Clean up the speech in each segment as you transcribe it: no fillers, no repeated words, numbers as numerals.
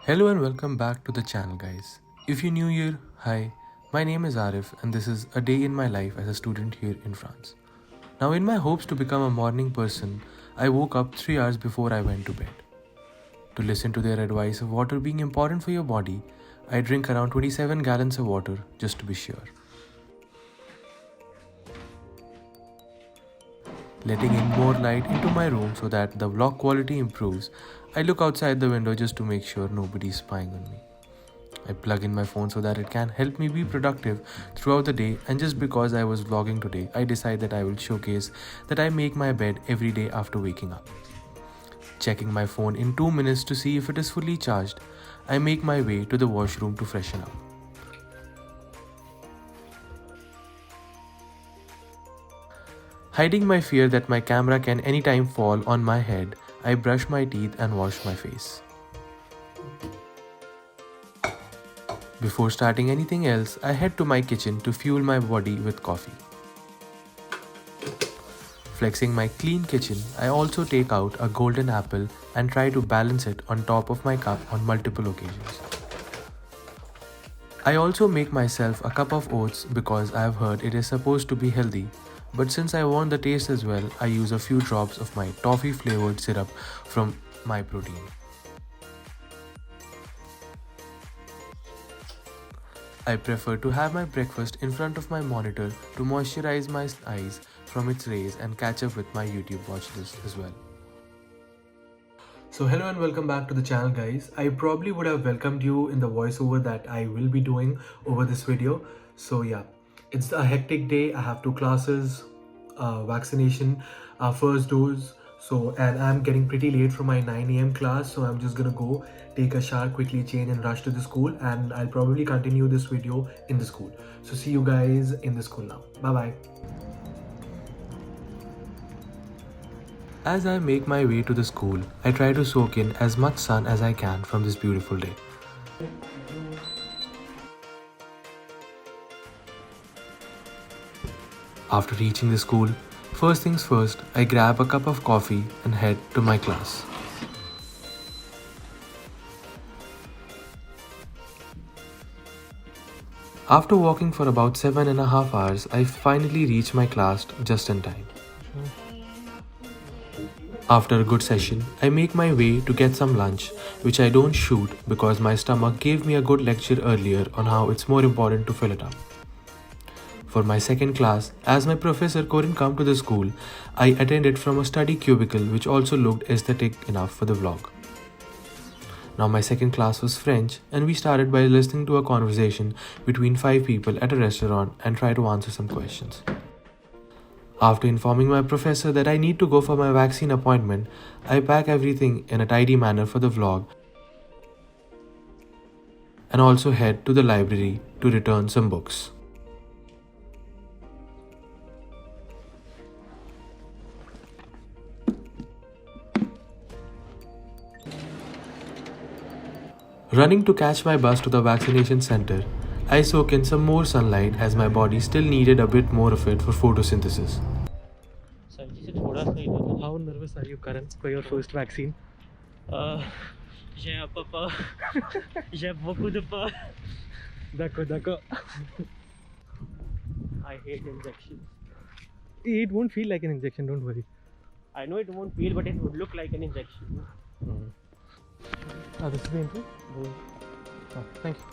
Hello and welcome back to the channel, guys. If you're new here, hi, my name is Arif and this is a day in my life as a student here in France. Now, in my hopes to become a morning person, I woke up 3 hours before I went to bed. To listen to their advice of water being important for your body, I drink around 27 gallons of water just to be sure. Letting in more light into my room so that the vlog quality improves, I look outside the window just to make sure nobody is spying on me. I plug in my phone so that it can help me be productive throughout the day, and just because I was vlogging today, I decide that I will showcase that I make my bed every day after waking up. Checking my phone in 2 minutes to see if it is fully charged, I make my way to the washroom to freshen up. Hiding my fear that my camera can anytime fall on my head, I brush my teeth and wash my face. Before starting anything else, I head to my kitchen to fuel my body with coffee. Flexing my clean kitchen, I also take out a golden apple and try to balance it on top of my cup on multiple occasions. I also make myself a cup of oats because I have heard it is supposed to be healthy, but since I want the taste as well, I use a few drops of my toffee flavored syrup from My Protein. I prefer to have my breakfast in front of my monitor to moisturize my eyes from its rays and catch up with my YouTube watch list as well. So hello and welcome back to the channel, guys. I probably would have welcomed you in the voiceover that I will be doing over this video. So yeah, it's a hectic day. I have two classes, vaccination, first dose. So and I'm getting pretty late for my 9 a.m. class. So I'm just gonna go take a shower, quickly change and rush to the school. And I'll probably continue this video in the school. So see you guys in the school now. Bye bye. As I make my way to the school, I try to soak in as much sun as I can from this beautiful day. After reaching the school, first things first, I grab a cup of coffee and head to my class. After walking for about 7.5 hours, I finally reach my class just in time. After a good session, I make my way to get some lunch, which I don't shoot because my stomach gave me a good lecture earlier on how it's more important to fill it up. For my second class, as my professor couldn't come to the school, I attended from a study cubicle which also looked aesthetic enough for the vlog. Now my second class was French, and we started by listening to a conversation between 5 people at a restaurant and try to answer some questions. After informing my professor that I need to go for my vaccine appointment, I pack everything in a tidy manner for the vlog and also head to the library to return some books. Running to catch my bus to the vaccination center, I soak in some more sunlight as my body still needed a bit more of it for photosynthesis. How nervous are you, Karan, for your first vaccine? J'ai un peu peur. J'ai beaucoup de peur. D'accord, d'accord. I hate injections. It won't feel like an injection, don't worry. I know it won't feel, but it would look like an injection. This is the entry? Oh, thank you.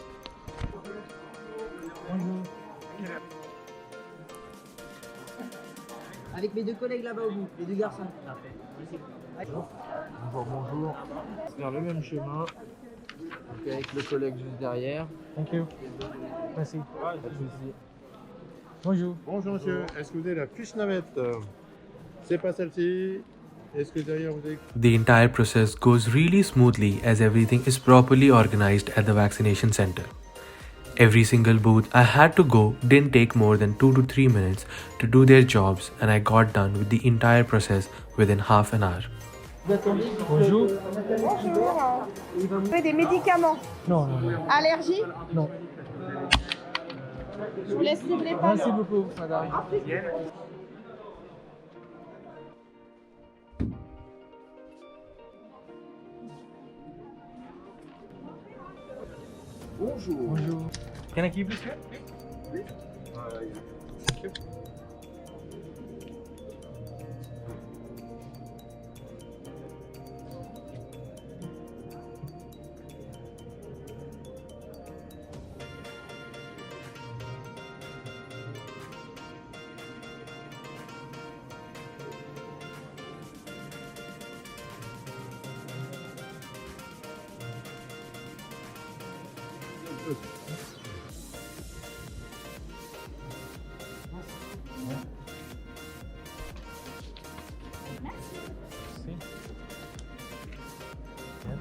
Avec mes deux collègues là-bas au bout, les deux garçons. Bonjour. Vers le même chemin. Donc avec le collègue juste derrière. Thank you. Merci. Pas de souci. Bonjour. Bonjour monsieur, est-ce que vous avez la fiche navette? C'est pas celle-ci. Est-ce que derrière vous avez... The entire process goes really smoothly as everything is properly organized at the vaccination center. Every single booth I had to go didn't take more than 2 to 3 minutes to do their jobs, and I got done with the entire process within half an hour. Bonjour. Bonjour. Vous avez des médicaments? Non, non, non. Allergie? Non. Je vous laisse livrer par Merci beaucoup, madame. Bonjour. Can I keep this here?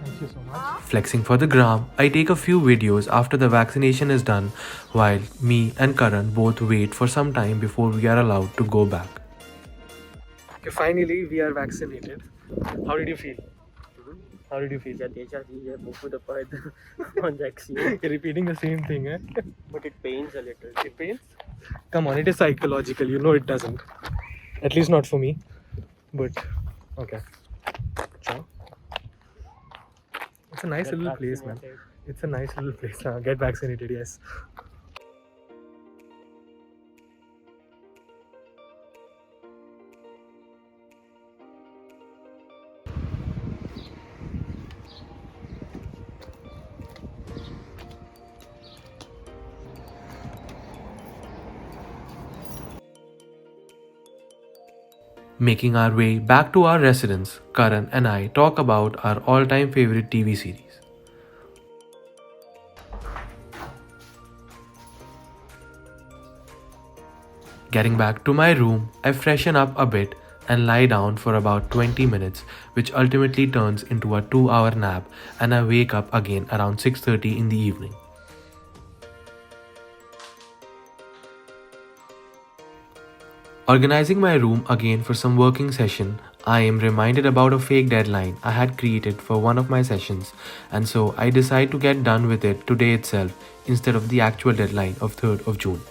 Thank you so much. Flexing for the gram, I take a few videos after the vaccination is done while me and Karan both wait for some time before we are allowed to go back. Okay, finally we are vaccinated. How did you feel? How did you feel? You're repeating the same thing, eh? But it pains a little. It pains? Come on, it is psychological. You know it doesn't. At least not for me. But, okay. Sure. It's a nice little place, man. It's a nice little place. Get vaccinated, yes. Making our way back to our residence, Karan and I talk about our all-time favorite TV series. Getting back to my room, I freshen up a bit and lie down for about 20 minutes, which ultimately turns into a 2-hour nap, and I wake up again around 6:30 in the evening. Organizing my room again for some working session, I am reminded about a fake deadline I had created for one of my sessions, and so I decide to get done with it today itself instead of the actual deadline of 3rd of June.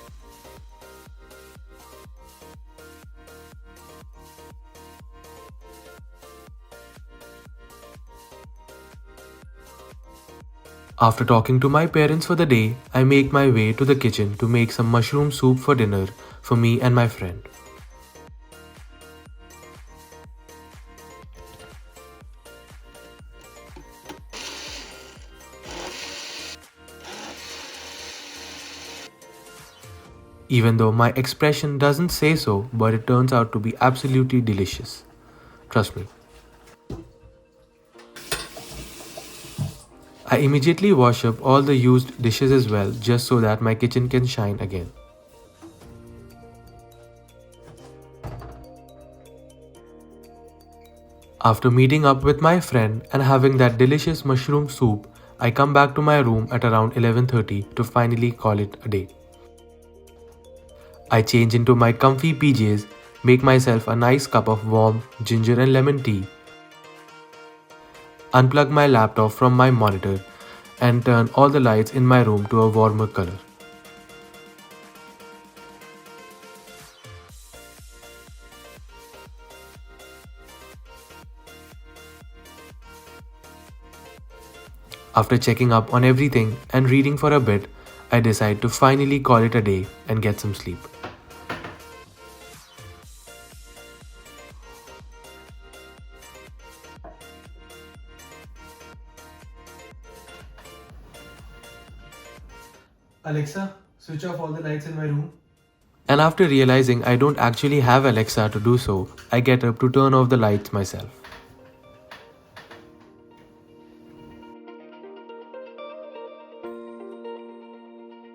After talking to my parents for the day, I make my way to the kitchen to make some mushroom soup for dinner for me and my friend. Even though my expression doesn't say so, but it turns out to be absolutely delicious. Trust me. I immediately wash up all the used dishes as well, just so that my kitchen can shine again. After meeting up with my friend and having that delicious mushroom soup, I come back to my room at around 11:30 to finally call it a day. I change into my comfy PJs, make myself a nice cup of warm ginger and lemon tea, unplug my laptop from my monitor, and turn all the lights in my room to a warmer color. After checking up on everything and reading for a bit, I decide to finally call it a day and get some sleep. Alexa, switch off all the lights in my room. And after realizing I don't actually have Alexa to do so, I get up to turn off the lights myself.